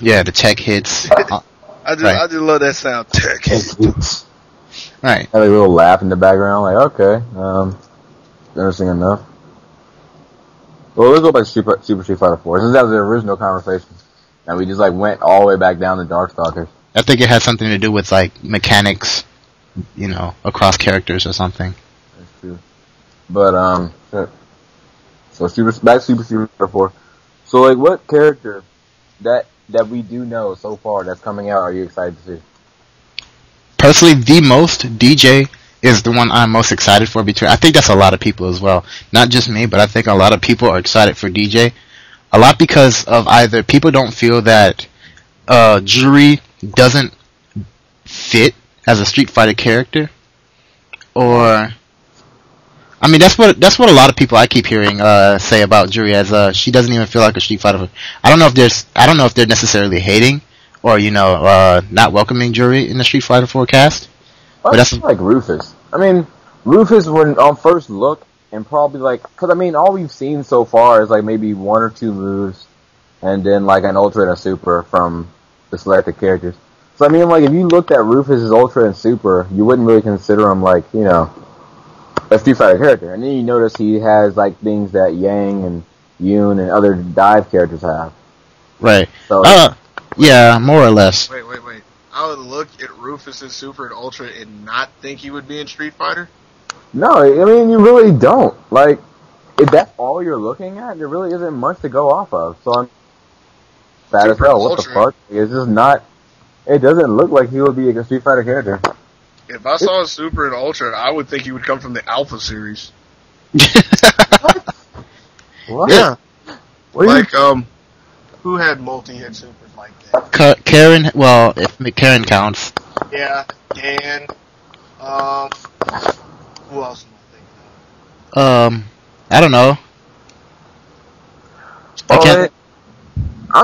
Yeah, the tech hits. I just love that sound. Tech hits. Right. Had a little laugh in the background, like, okay, interesting enough. Well, let's go back to Super Street Fighter 4. Since that was the original conversation, and we just like went all the way back down to Darkstalkers. I think it has something to do with like mechanics, across characters or something. That's true. But so back to Super Street Fighter 4. So like, what character that we do know so far that's coming out are you excited to see? Personally, the most, DJ is the one I'm most excited for. I think that's a lot of people as well. Not just me, but I think a lot of people are excited for DJ. A lot because of either people don't feel that Juri doesn't fit as a Street Fighter character, or I mean that's what a lot of people I keep hearing say about Juri, as she doesn't even feel like a Street Fighter. I don't know if they're necessarily hating or not welcoming Juri in the Street Fighter 4 cast. But that's like Rufus. I mean, Rufus when on first look and probably because I mean all we've seen so far is like maybe one or two moves, and then like an Ultra and a Super from the selected characters. So I mean, like if you looked at Rufus's Ultra and Super, you wouldn't really consider him like a Street Fighter character. And then you notice he has like things that Yang and Yoon and other dive characters have. Right. So yeah, more or less. Wait. I would look at Rufus's Super and Ultra and not think he would be in Street Fighter? No, I mean, you really don't. Like, if that's all you're looking at, there really isn't much to go off of. So I'm bad as hell. What the fuck? It's just not, it doesn't look like he would be a Street Fighter character. If I saw a Super and Ultra, I would think he would come from the Alpha series. What? Yeah. Who had multi-hit Supers like that? Karen, well, if Karen counts. Yeah, and, who else am I thinking of? I don't know. I'm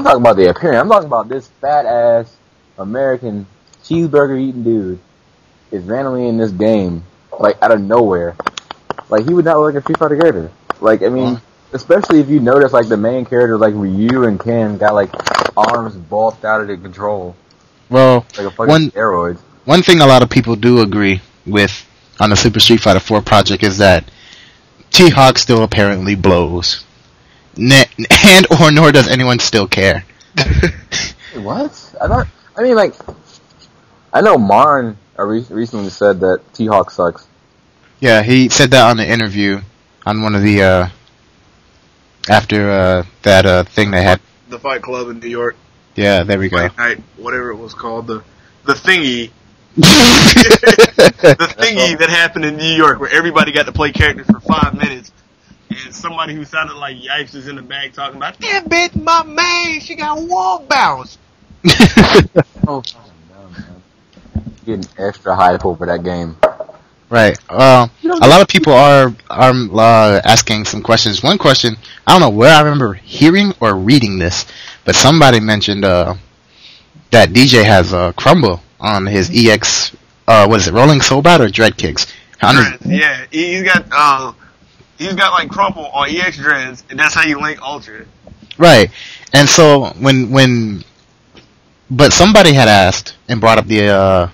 talking about the appearance. I'm talking about this fat-ass American cheeseburger-eating dude is randomly in this game, like, out of nowhere. Like, he would not look like a Street Fighter character. Like, I mean, especially if you notice, like, the main characters, like Ryu and Ken, got, like, arms bulked out of their control. Well, like a fucking steroids. One thing a lot of people do agree with on the Super Street Fighter 4 project is that T-Hawk still apparently blows. And or nor does anyone still care. What? I know Marn recently said that T-Hawk sucks. Yeah, he said that on the interview on one of the, after that thing they had. The Fight Club in New York. Yeah, there we go. Fight Night, whatever it was called. The thingy. The thingy that happened in New York where everybody got to play characters for 5 minutes. And somebody who sounded like Yipes is in the back talking about, that bitch, my man, she got wall bounce. Oh, no, man. Getting extra hype over that game. Right. A lot of people are asking some questions. One question, I don't know where I remember hearing or reading this, but somebody mentioned that DJ has Crumble on his EX, what is it, Rolling Soul Bat or Dread Kicks? Yeah, he's got like Crumble on EX Dreads, and that's how you link Ultra. Right. And so but somebody had asked and brought up the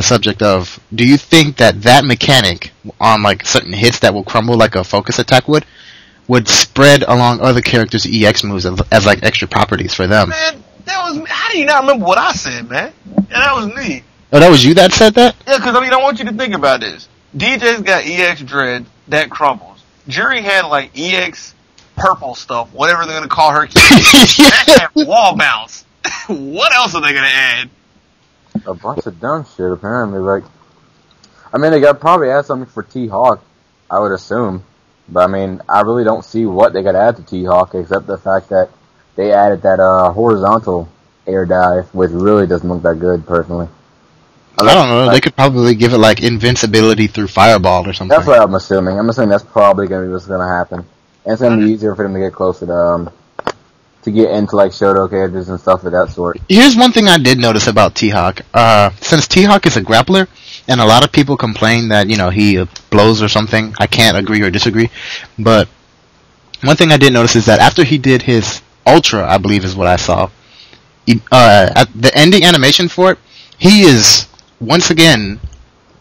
subject of, do you think that mechanic on like certain hits that will crumble like a focus attack would spread along other characters' EX moves as like extra properties for them? Man, that was, how do you not remember what I said, man? Yeah, that was me. Oh, that was you that said that? Yeah, because I mean, I want you to think about this. DJ's got EX Dread that crumbles. Jury had like EX purple stuff, whatever they're gonna call her. That had wall bounce. What else are they gonna add? A bunch of dumb shit, apparently. Like, I mean, they got probably add something for T-Hawk, I would assume. But I mean, I really don't see what they could add to T-Hawk except the fact that they added that horizontal air dive, which really doesn't look that good, personally. I don't know. They could probably give it like invincibility through Fireball or something. That's what I'm assuming. I'm assuming that's probably going to be what's going to happen. And it's going to be easier for them to get closer to get into like Shoto characters and stuff of that sort. Here's one thing I did notice about T-Hawk. Since T-Hawk is a grappler, and a lot of people complain that, he blows or something, I can't agree or disagree. But one thing I did notice is that after he did his Ultra, I believe is what I saw, at the ending animation for it, he is once again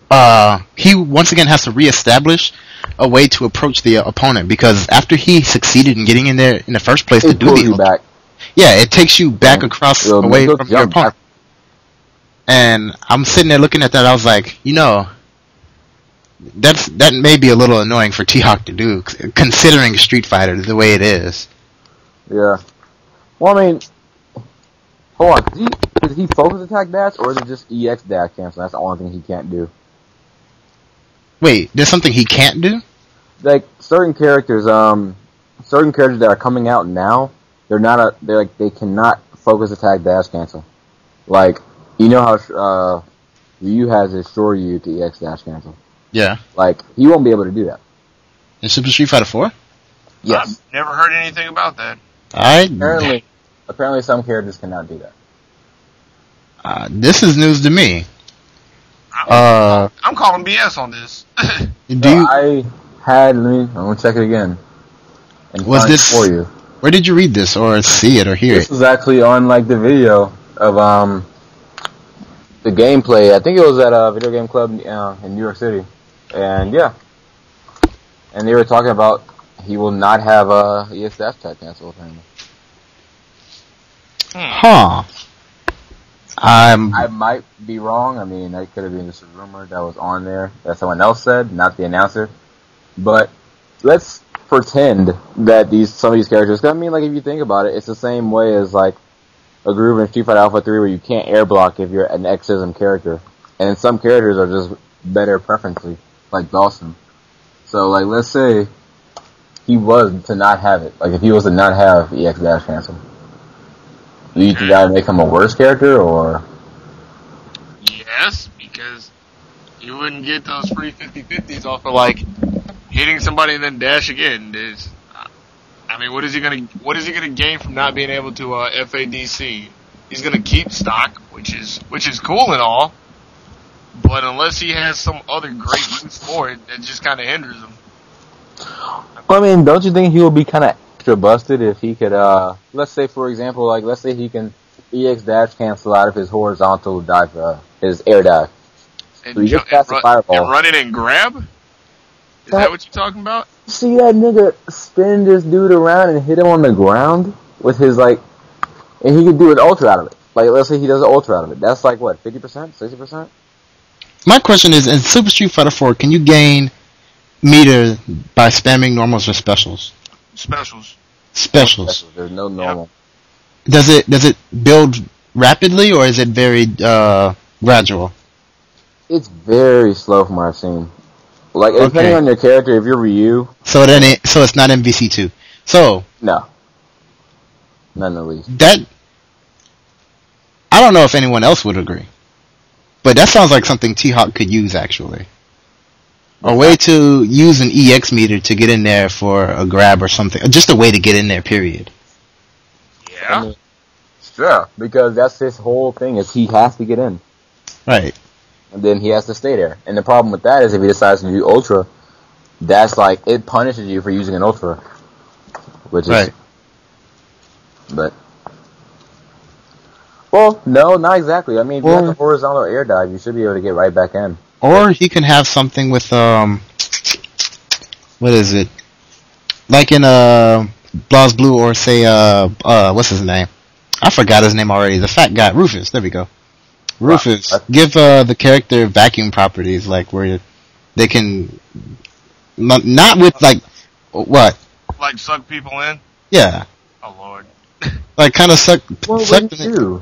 has to reestablish a way to approach the opponent, because after he succeeded in getting in there in the first place to do the back. Yeah, it takes you back across away from your opponent. And I'm sitting there looking at that. I was like, that may be a little annoying for T-Hawk to do, considering Street Fighter the way it is. Yeah. Well, I mean, hold on. Does he focus attack dash, or is it just EX dash cancel? That's the only thing he can't do. Wait, there's something he can't do? Like certain characters that are coming out now, they cannot focus attack dash cancel. Like, you know how Ryu has his Shoryu to EX dash cancel. Yeah. Like, he won't be able to do that. In Super Street Fighter 4? Yes. I've never heard anything about that. Apparently some characters cannot do that. This is news to me. I'm calling BS on this. I'm gonna check it again. And was this for you? Where did you read this, or see it, or hear it? This was actually on like the video of the gameplay. I think it was at a video game club in New York City, and yeah, and they were talking about he will not have EX dash attack cancel apparently. Huh. I might be wrong. I mean, that could have been just a rumor that was on there that someone else said, not the announcer. But let's pretend that some of these characters. Cause I mean, like if you think about it, it's the same way as like a groove in Street Fighter Alpha 3 where you can't air block if you're an Xism character, and some characters are just better preferentially, like Dawson. So like, let's say he was to not have it. Like if he was to not have EX dash cancel. Do you think that would make him a worse character, or? Yes, because you wouldn't get those free 50-50s off of, like, hitting somebody and then dash again. I mean, what is he gonna gain from not being able to FADC? He's gonna keep stock, which is cool and all, but unless he has some other great use for it, that just kind of hinders him. I mean, don't you think he will be kind of extra busted if he could, let's say for example, like let's say he can EX dash cancel out of his horizontal dive, his air dive. And, so he just and run it and grab? Is that what you're talking about? See that nigga spin this dude around and hit him on the ground with his and he could do an ultra out of it. Like let's say he does an ultra out of it. That's like what, 50%, 60%? My question is, in Super Street Fighter 4, can you gain meter by spamming normals or specials? Specials. There's no normal. Yep. Does it build rapidly, or is it very gradual? It's very slow from what I've seen. Like depending on your character, if you're Ryu. So it's not MVC2. So no, none the least. That I don't know if anyone else would agree, but that sounds like something T-Hawk could use actually. A way to use an EX meter to get in there for a grab or something. Just a way to get in there, period. Yeah. I mean, sure, because that's his whole thing is he has to get in. Right. And then he has to stay there. And the problem with that is if he decides to do Ultra, that's like, it punishes you for using an Ultra. Which is... Right. But... Well, no, not exactly. I mean, if you have a horizontal air dive, you should be able to get right back in. Or he can have something with, what is it? Like in, BlazBlue, or say, what's his name? I forgot his name already. The fat guy, Rufus. There we go. Rufus. Wow. Give, the character vacuum properties, like, where they can, not with, like, what? Like suck people in? Yeah. Oh, Lord. Like, kind of suck them in.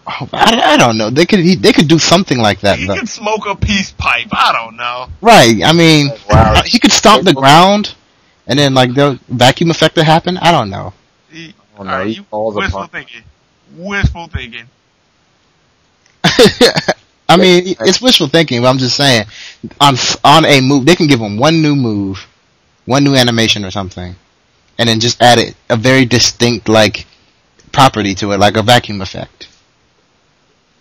Oh, I don't know. They could do something like that. He could smoke a peace pipe. I don't know. Right. I mean, he could stomp the ground, and then like the vacuum effect to happen. I don't know. Wishful thinking. Wishful thinking. I mean, it's wishful thinking, but I'm just saying, on a move, they can give him one new move, one new animation or something, and then just add a very distinct like property to it, like a vacuum effect.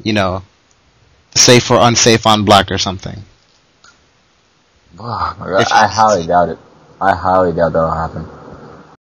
You know, safe or unsafe on block or something. Oh my God. I highly doubt it. I highly doubt that'll happen.